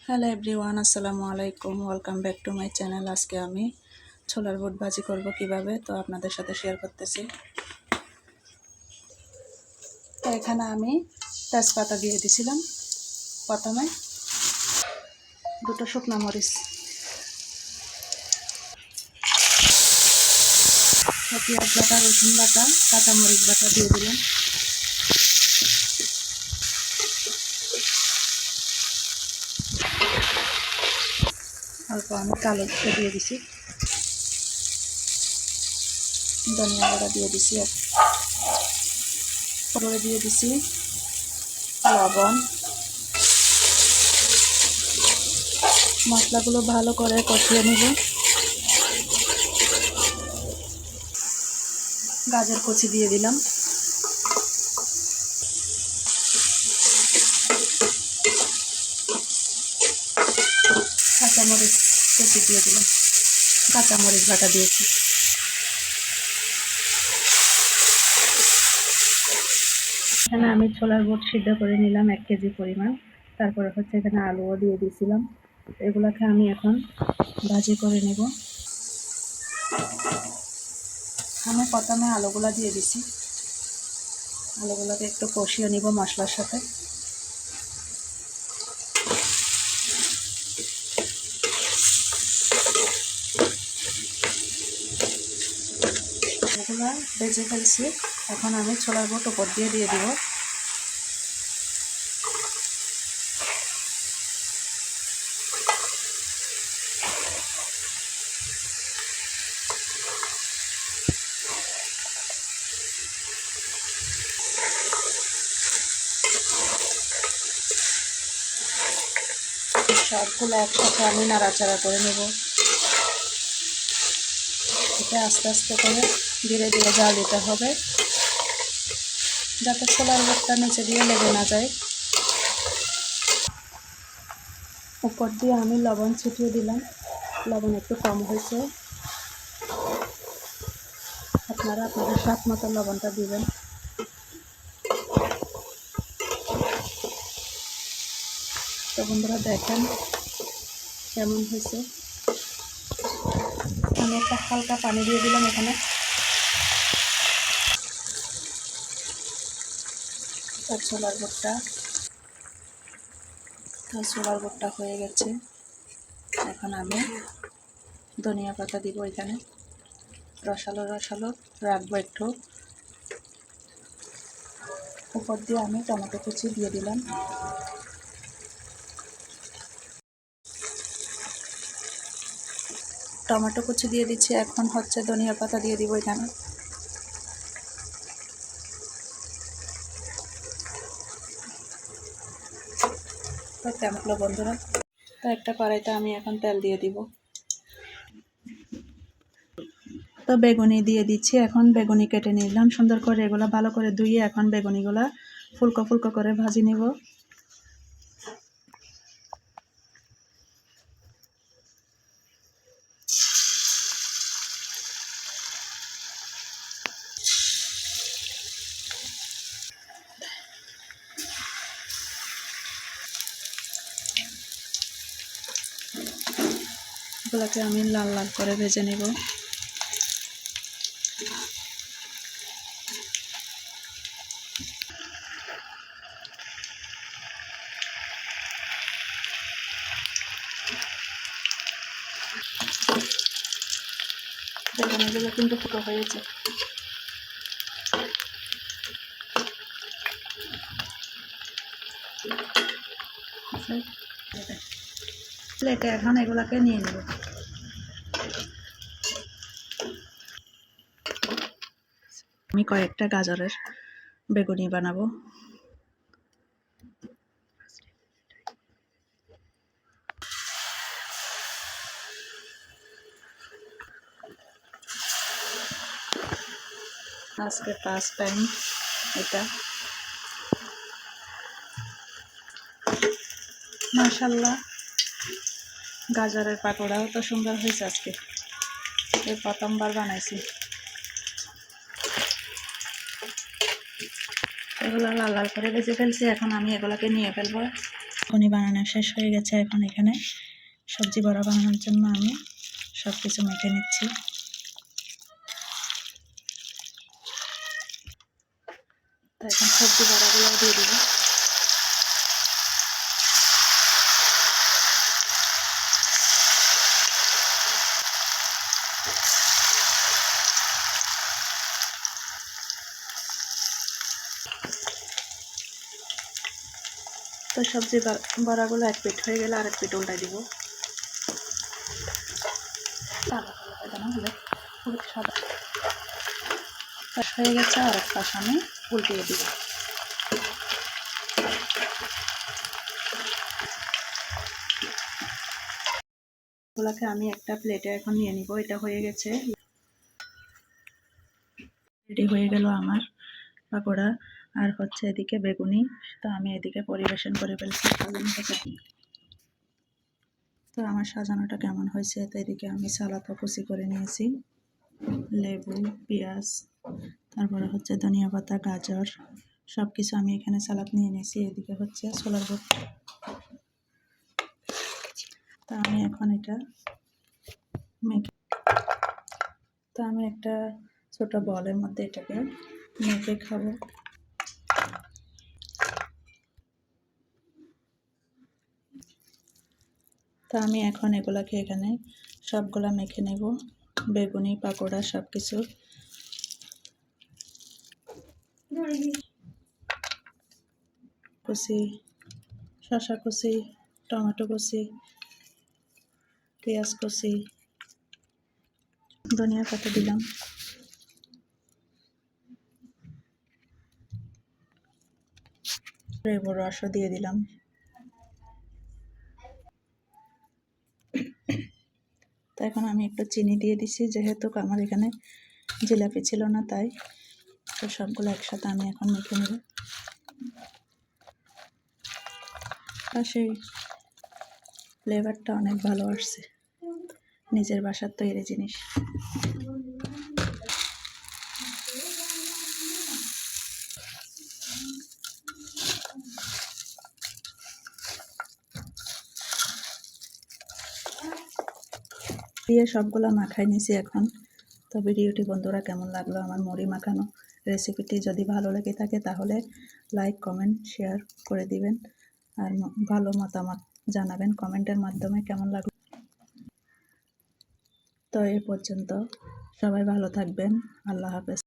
Hello everyone, আসসালামু আলাইকুম। Welcome back to my channel. আজকে আমি ছোলার বুট ভাজি করব কিভাবে, তো আপনাদের সাথে শেয়ার করতেছি। তো এখানে আমি তেজপাতা দিয়ে দিছিলাম প্রথমে, দুটো শুকনো মরিচ, পেঁয়াজ বাটা, রসুন বাটা, কাঁচামরিচ বাটা দিয়ে দিলাম। অল্প আমি কালো জিরে দিয়ে দিছি, ধনিয়া গুঁড়া দিয়ে দিছি, পরে দিয়ে দিছি লবণ। মশলাগুলো ভালো করে কষিয়ে নেব। গাজর কুচি দিয়ে দিলাম, কাঁচামরিচ কুচি দিয়ে দিলাম, কাঁচামরিচ বাটা দিয়েছি। এখানে আমি ছোলার বুট সিদ্ধ করে নিলাম 1 কেজি পরিমাণ। তারপরে হচ্ছে এখানে আলুও দিয়ে দিয়েছিলাম। এগুলোকে আমি এখন ভাজি করে নেব। আমি প্রথমে আলুগুলো দিয়ে দিছি, আলুগুলোকে একটু কষিয়ে নিব মশলার সাথে। এগুলো ভেজে ফেলছি, এখন আমি ছোলার বুট উপর দিয়ে দিব। সবগুলো একসাথে আমি নাড়াচাড়া করে নেব। এটা আস্তে আস্তে করে ধীরে ধীরে জাল দিতে হবে, যাতে ছোলার বুটটা নিচে দিয়ে লেগে না যায়। উপর দিয়ে আমি লবণ ছিটিয়ে দিলাম, লবণ একটু কম হয়েছে, আপনারা আপনাদের স্বাদ মতো লবণটা দিবেন। তো বন্ধুরা দেখেন কেমন হয়েছে। আমি একটা হালকা পানি দিয়ে দিলাম এখানে। ছোলার বুটটা হয়ে গেছে। এখন আমি ধনিয়া পাতা দিব এখানে, রসালো রসালো রাখবো একটু। উপর দিয়ে আমি টমেটো কুচি দিয়ে দিলাম। টমেটো কুচি দিয়ে দিচ্ছি, এখন হচ্ছে ধনিয়া পাতা দিয়ে দিব এখানে। তো কেমন হলো বন্ধুরা? তো একটা কড়াইতে আমি এখন তেল দিয়ে দিব। তো বেগুনি দিয়ে দিচ্ছি, এখন বেগুনি কেটে নিলাম সুন্দর করে। এগুলো ভালো করে ধুয়ে এখন বেগুনিগুলা ফুলকো ফুলকো করে ভাজি নিব। এগুলোকে আমি লাল লাল করে ভেজে নেব। বেগুনিগুলো কিন্তু ফুটো হয়েছে। প্লেটে এখন এগুলোকে নিয়ে নেব। আমি কয়েকটা গাজরের বেগুনি বানাবো। আজকে ফার্স্ট টাইম এটা। মাশাআল্লাহ, গাজরের পাকোড়াও তো সুন্দর হয়েছে। আজকে এই প্রথমবার বানাইছি। এগুলো লাল লাল করে ভেজে ফেলছি, এখন আমি এগুলোকে নিয়ে ফেলবো। পনির বানানো শেষ হয়ে গেছে। এখন এখানে সবজি বড়া বানানোর জন্য আমি সব কিছু মেখে নিচ্ছি। তো এখন সবজি বড়াগুলো দিয়ে দিব। তো সবজি বড়াগুলো এক পিঠ হয়ে গেলে আরেক পিঠ উল্টাই দিব। সাদা পাশ হয়ে গেছে, আরেক পাশ আমি উল্টিয়ে দিব। এগুলোকে আমি একটা প্লেটে এখন নিয়ে নিব। এটা হয়ে গেছে, রেডি হয়ে গেল আমার পাকোড়া। আর হচ্ছে এদিকে বেগুনি। তো আমি এদিকে পরিবেশন করে ফেলছি। তো আমার সাজানোটা কেমন হয়েছে? তো এদিকে আমি সালাদও কুচি করে নিয়েছি, লেবু, পেঁয়াজ, তারপরে হচ্ছে ধনিয়া পাতা, গাজর সব কিছু আমি এখানে সালাদ নিয়ে নিয়েছি। এদিকে হচ্ছে ছোলার বুট। তো আমি এখন এটা মেখে, তো আমি একটা ছোট বলের মধ্যে এটাকে মেখে খাবো। তো আমি এখন এগুলাকে এখানে সবগুলা মেখে নেব, বেগুনি, পাকোড়া সব কিছু। কুচি, শসা কুচি, টমেটো কুচি, পেঁয়াজ কুচি, ধনিয়া পাতা দিলাম, লেবুর রসও দিয়ে দিলাম। তো এখন আমি একটু চিনি দিয়ে দিছি, যেহেতু আমার এখানে জিলাপি ছিল না তাই। তো সবগুলো একসাথে আমি এখন মেখে নেব। আর সেই ফ্লেভারটা অনেক ভালো আসছে, নিজের বাসার তৈরি জিনিস। দিয়ে সবগুলো মাখাই নিছি এখন। তো ভিডিওটি বন্ধুরা কেমন লাগলো আমার মুড়ি মাখানো রেসিপিটি? যদি ভালো লেগে থাকে তাহলে লাইক, কমেন্ট, শেয়ার করে দিবেন। আর ভালো মতামত জানাবেন কমেন্টের মাধ্যমে কেমন লাগলো। তো এই পর্যন্ত, সবাই ভালো থাকবেন। আল্লাহ হাফেজ।